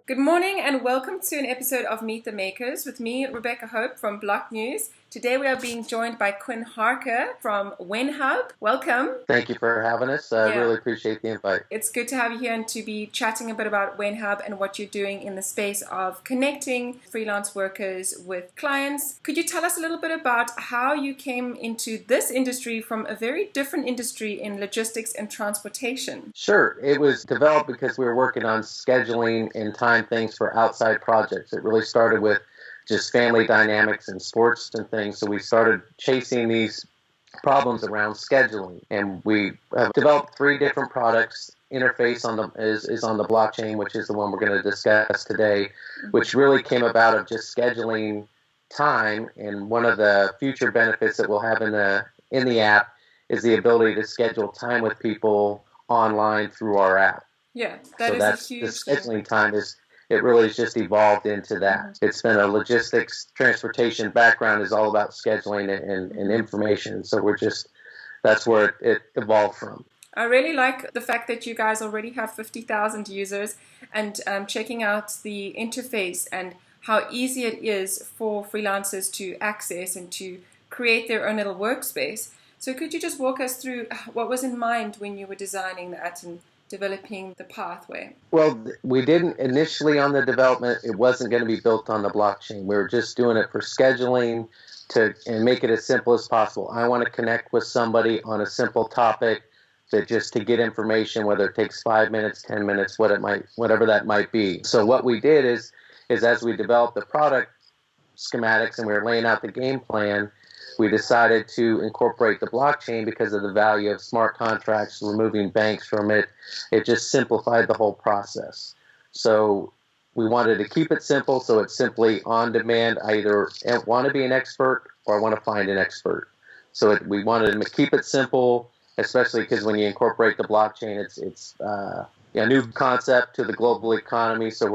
Good morning and welcome to an episode of Meet the Makers with me, Rebecca Hope from Block News. Today we are being joined by Quin Harker from WinHub. Welcome. Thank you for having us. I really appreciate the invite. It's good to have you here and to be chatting a bit about WinHub and what you're doing in the space of connecting freelance workers with clients. Could you tell us a little bit about how you came into this industry from a very different industry in logistics and transportation? Sure. It was developed because we were working on scheduling and time things for outside projects. It really started with just family dynamics and sports and things. So we started chasing these problems around scheduling, and we have developed 3 different products. Interface is on the blockchain, which is the one we're going to discuss today, which really came about of just scheduling time. And one of the future benefits that we'll have in the app is the ability to schedule time with people online through our app. Yeah, that is that's a huge the scheduling time it really has just evolved into that. It's been a logistics transportation background is all about scheduling and information. So that's where it evolved from. I really like the fact that you guys already have 50,000 users and checking out the interface and how easy it is for freelancers to access and to create their own little workspace. So could you just walk us through what was in mind when you were designing that and developing the pathway? Well, we didn't initially on the development, it wasn't going to be built on the blockchain. We were just doing it for scheduling and make it as simple as possible. I want to connect with somebody on a simple topic that just to get information, whether it takes 5 minutes, 10 minutes, whatever that might be. So what we did is as we developed the product schematics and we were laying out the game plan, we decided to incorporate the blockchain because of the value of smart contracts, removing banks from it. It just simplified the whole process. So we wanted to keep it simple, so it's simply on demand. I either want to be an expert or I want to find an expert. So we wanted to keep it simple, especially because when you incorporate the blockchain, it's a new concept to the global economy. So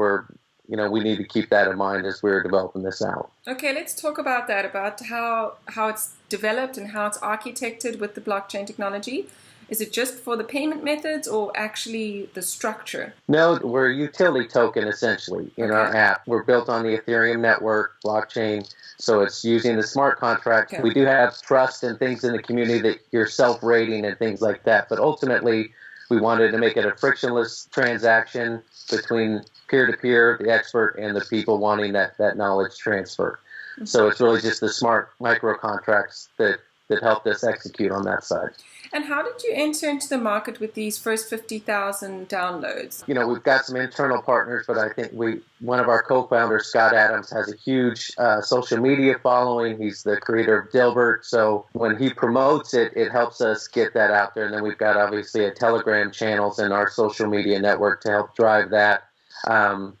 we need to keep that in mind as we're developing this out. Okay, let's talk about that, about how it's developed and how it's architected with the blockchain technology. Is it just for the payment methods or actually the structure? No, we're a utility token essentially in our app. We're built on the Ethereum network blockchain, so it's using the smart contract. Okay. We do have trust and things in the community that you're self-rating and things like that, but ultimately we wanted to make it a frictionless transaction between peer-to-peer, the expert, and the people wanting that knowledge transfer. Mm-hmm. So it's really just the smart micro contracts that helped us execute on that side. And how did you enter into the market with these first 50,000 downloads? We've got some internal partners, but I think one of our co-founders, Scott Adams, has a huge social media following. He's the creator of Dilbert. So when he promotes it, it helps us get that out there. And then we've got obviously a Telegram channels and our social media network to help drive that. On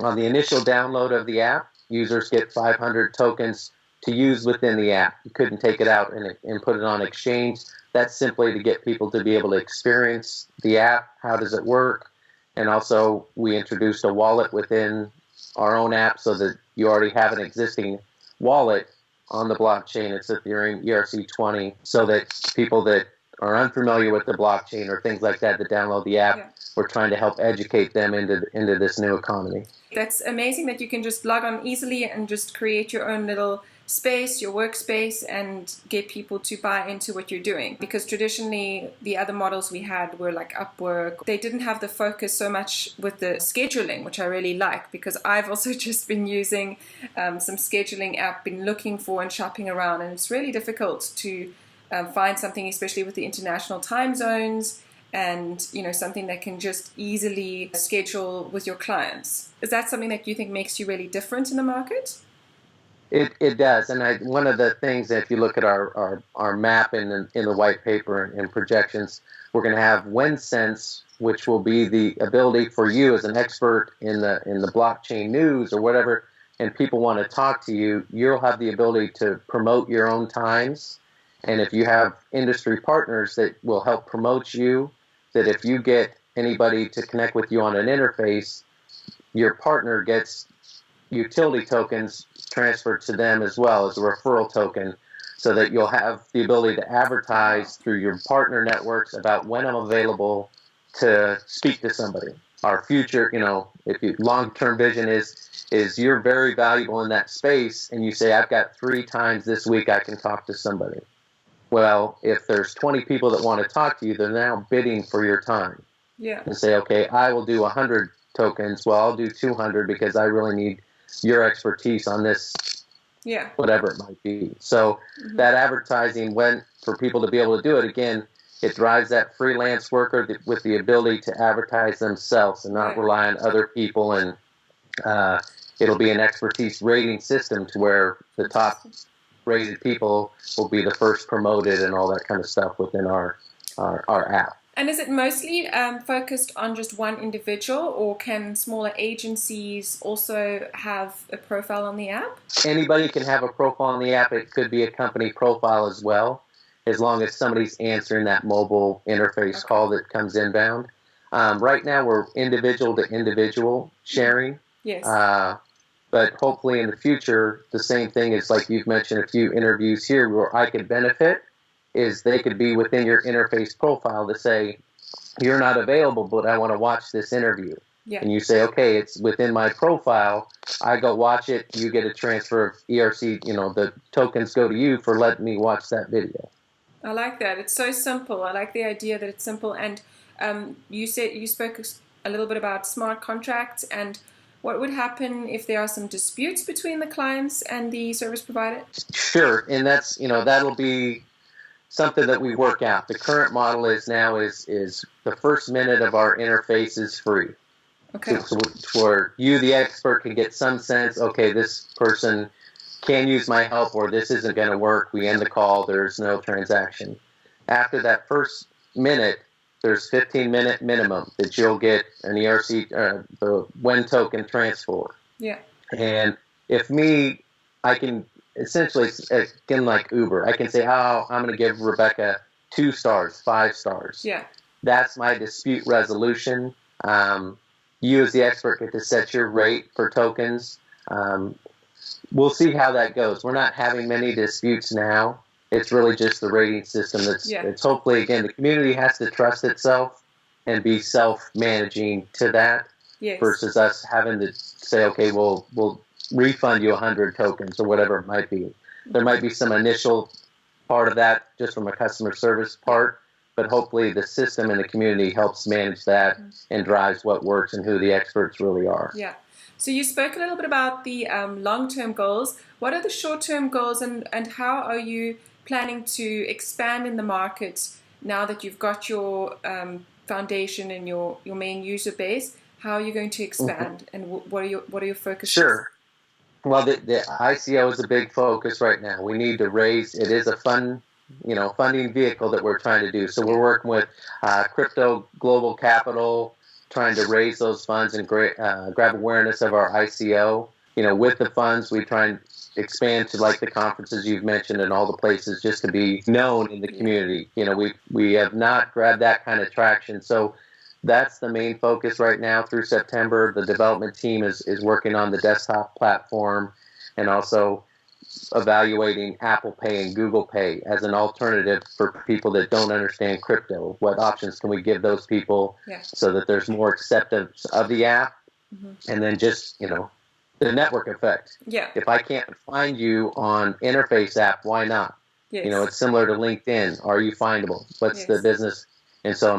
the initial download of the app, users get 500 tokens to use within the app. You couldn't take it out and put it on exchange. That's simply to get people to be able to experience the app. How does it work? And also, we introduced a wallet within our own app so that you already have an existing wallet on the blockchain. It's Ethereum ERC20, so that people that are unfamiliar with the blockchain or things like that download the app, we're trying to help educate them into this new economy. That's amazing that you can just log on easily and just create your own little space, your workspace, and get people to buy into what you're doing. Because traditionally, the other models we had were like Upwork. They didn't have the focus so much with the scheduling, which I really like, because I've also just been using some scheduling app, been looking for and shopping around, and it's really difficult to find something, especially with the international time zones, and something that can just easily schedule with your clients. Is that something that you think makes you really different in the market? It does, and one of the things that if you look at our map in the white paper and projections, we're going to have WinSense, which will be the ability for you as an expert in the blockchain news or whatever, and people want to talk to you. You'll have the ability to promote your own times, and if you have industry partners that will help promote you, that if you get anybody to connect with you on an interface, your partner gets utility tokens transferred to them as well as a referral token, so that you'll have the ability to advertise through your partner networks about when I'm available to speak to somebody. our future, if you long-term vision is you're very valuable in that space, and you say, I've got 3 times this week I can talk to somebody. Well, if there's 20 people that want to talk to you, they're now bidding for your time. Yeah. And say, okay, I will do 100 tokens. Well, I'll do 200 because I really need your expertise on this, whatever it might be. So that advertising went for people to be able to do it. Again, it drives that freelance worker with the ability to advertise themselves and not rely on other people. And it'll be an expertise rating system to where the top rated people will be the first promoted and all that kind of stuff within our app. And is it mostly focused on just one individual, or can smaller agencies also have a profile on the app? Anybody can have a profile on the app. It could be a company profile as well, as long as somebody's answering that mobile interface call that comes inbound. Right now, we're individual to individual sharing. Yes. But hopefully in the future, the same thing is like you've mentioned a few interviews here where I could benefit is they could be within your interface profile to say, you're not available, but I want to watch this interview. Yeah. And you say, okay, it's within my profile. I go watch it. You get a transfer of ERC, the tokens go to you for letting me watch that video. I like that. It's so simple. I like the idea that it's simple. And you spoke a little bit about smart contracts and what would happen if there are some disputes between the clients and the service provider? Sure. And that's, that'll be something that we work out. The current model is the first minute of our interface is free. Okay. So for you, the expert, can get some sense, okay, this person can use my help or this isn't going to work. We end the call. There's no transaction. After that first minute, there's 15-minute minimum that you'll get an ERC, the WEN token transfer. Yeah. And if I can essentially, again, like Uber, I can say, I'm going to give Rebecca 2 stars, 5 stars. Yeah. That's my dispute resolution. You as the expert get to set your rate for tokens. We'll see how that goes. We're not having many disputes now. It's really just the rating system it's hopefully, again, the community has to trust itself and be self-managing to that versus us having to say, okay, we'll refund you 100 tokens or whatever it might be. There might be some initial part of that just from a customer service part, but hopefully the system and the community helps manage that and drives what works and who the experts really are. Yeah. So you spoke a little bit about the long-term goals. What are the short-term goals and how are you planning to expand in the market now that you've got your foundation and your main user base? How are you going to expand and what are your focuses? Sure. Well, the ICO is a big focus right now. We need to raise, it is a funding vehicle that we're trying to do. So we're working with Crypto Global Capital, trying to raise those funds and grab awareness of our ICO. With the funds, we try and expand to like the conferences you've mentioned and all the places just to be known in the community. We have not grabbed that kind of traction. So that's the main focus right now through September. The development team is working on the desktop platform and also evaluating Apple Pay and Google Pay as an alternative for people that don't understand crypto. What options can we give those people so that there's more acceptance of the app? And then just, the network effect. Yeah. If I can't find you on Interface app, why not? Yes. It's similar to LinkedIn. Are you findable? What's the business? And so,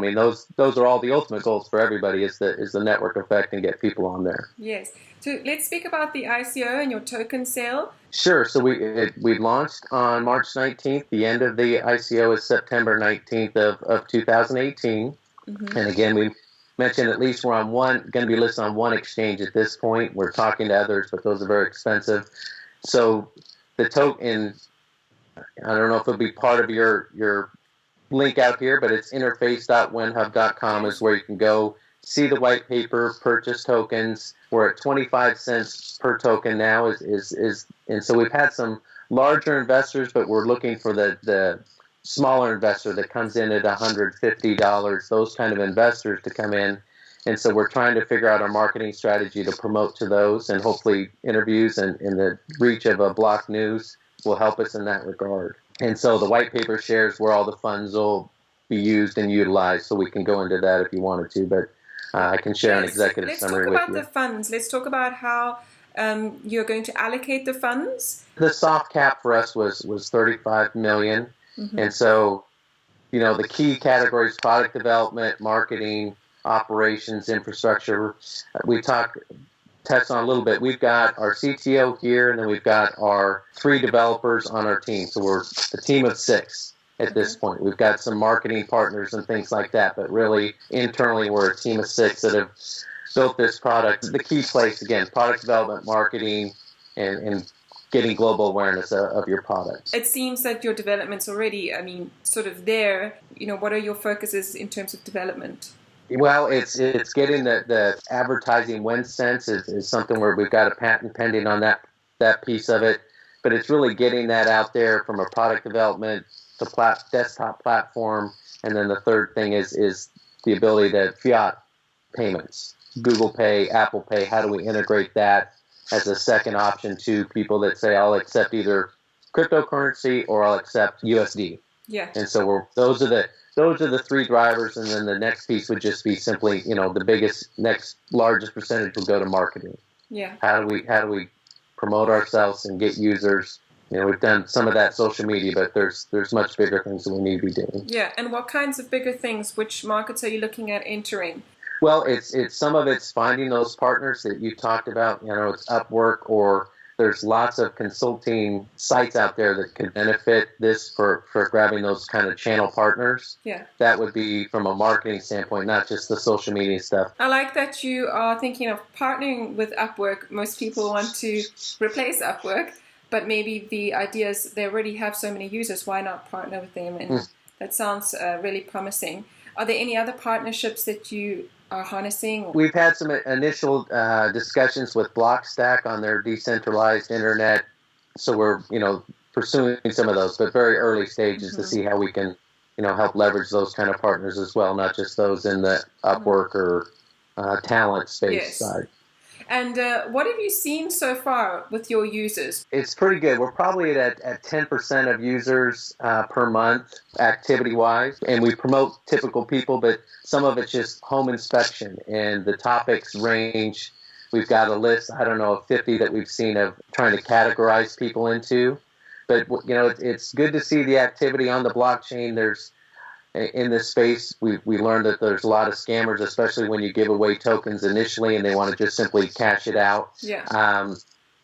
those are all the ultimate goals for everybody is the network effect and get people on there. Yes. So let's speak about the ICO and your token sale. Sure. So we launched on March 19th. The end of the ICO is September 19th of 2018. And again, we mentioned at least we're going to be listed on one exchange at this point. We're talking to others, but those are very expensive. So the token, I don't know if it'll be part of your link out here, but it's interface.wenhub.com is where you can go see the white paper, purchase tokens. We're at 25 cents per token now and so we've had some larger investors, but we're looking for the smaller investor that comes in at $150, those kind of investors to come in. And so we're trying to figure out our marketing strategy to promote to those, and hopefully interviews and the reach of a Block News will help us in that regard. And so the white paper shares where all the funds will be used and utilized, so we can go into that if you wanted to. But I can share an Yes. executive Let's summary talk with about you. the funds. Let's talk about how you're going to allocate the funds. The soft cap for us was 35 million, Mm-hmm. and so the key categories: product development, marketing, operations, infrastructure. We touched on a little bit. We've got our CTO here, and then we've got our 3 developers on our team. So we're a team of 6 at this point. We've got some marketing partners and things like that, but really internally we're a team of 6 that have built this product. The key place, again, product development, marketing, and getting global awareness of your product. It seems that your development's already, sort of there. What are your focuses in terms of development? Well, it's getting the advertising when sense is something where we've got a patent pending on that piece of it, but it's really getting that out there from a product development to desktop platform, and then the third thing is the ability to fiat payments, Google Pay, Apple Pay. How do we integrate that as a second option to people that say I'll accept either cryptocurrency or I'll accept USD? Yeah. And so those are the 3 drivers, and then the next piece would just be simply, the next largest percentage will go to marketing. Yeah. How do we promote ourselves and get users? We've done some of that social media, but there's much bigger things that we need to be doing. Yeah. And what kinds of bigger things? Which markets are you looking at entering? Well, it's some of it's finding those partners that you talked about. It's Upwork, or there's lots of consulting sites out there that could benefit this for grabbing those kind of channel partners. Yeah. That would be from a marketing standpoint, not just the social media stuff. I like that you are thinking of partnering with Upwork. Most people want to replace Upwork, but maybe the idea is they already have so many users. Why not partner with them? And that sounds really promising. Are there any other partnerships that you are harnessing? We've had some initial discussions with Blockstack on their decentralized internet, so we're pursuing some of those, but very early stages to see how we can help leverage those kind of partners as well, not just those in the Upwork or talent space side. And what have you seen so far with your users? It's pretty good. We're probably at 10% of users per month, activity-wise. And we promote typical people, but some of it's just home inspection. And the topics range. We've got a list, I don't know, of 50 that we've seen of trying to categorize people into. But, it's good to see the activity on the blockchain. In this space, we learned that there's a lot of scammers, especially when you give away tokens initially and they want to just simply cash it out. Yeah.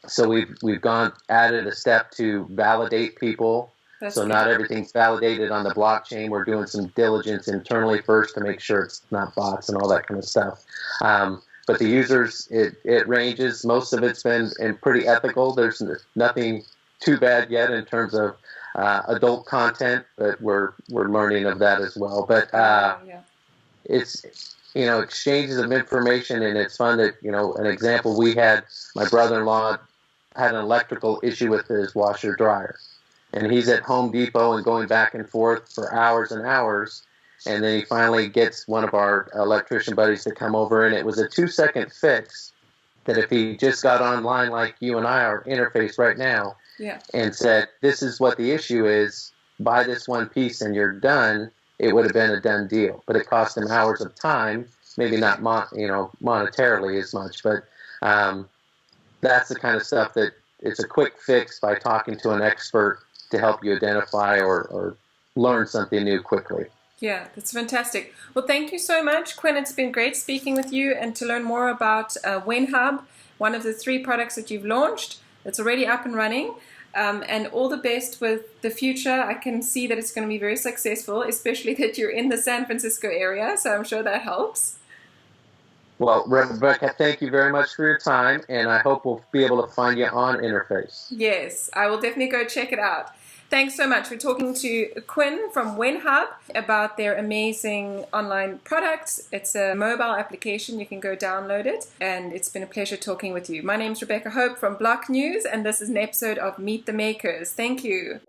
So we've added a step to validate people. That's so good. Not everything's validated on the blockchain. We're doing some diligence internally first to make sure it's not bots and all that kind of stuff. But the users, it ranges. Most of it's been pretty ethical. There's nothing too bad yet in terms of adult content, but we're learning of that as well. But it's exchanges of information, and it's fun that an example we had. My brother-in-law had an electrical issue with his washer dryer, and he's at Home Depot and going back and forth for hours and hours, and then he finally gets one of our electrician buddies to come over, and it was a 2-second fix that if he just got online like you and I are interfaced right now. Yeah. And said, this is what the issue is, buy this one piece and you're done, it would have been a done deal. But it cost him hours of time, maybe not monetarily as much, but that's the kind of stuff that it's a quick fix by talking to an expert to help you identify or learn something new quickly. Yeah, that's fantastic. Well, thank you so much, Quin. It's been great speaking with you and to learn more about WinHub, one of the 3 products that you've launched. It's already up and running. And all the best with the future. I can see that it's going to be very successful, especially that you're in the San Francisco area, so I'm sure that helps. Well, Rebecca, thank you very much for your time, and I hope we'll be able to find you on Interface. Yes, I will definitely go check it out. Thanks so much. We're talking to Quin from WinHub about their amazing online products. It's a mobile application. You can go download it. And it's been a pleasure talking with you. My name's Rebecca Hope from Block News, and this is an episode of Meet the Makers. Thank you.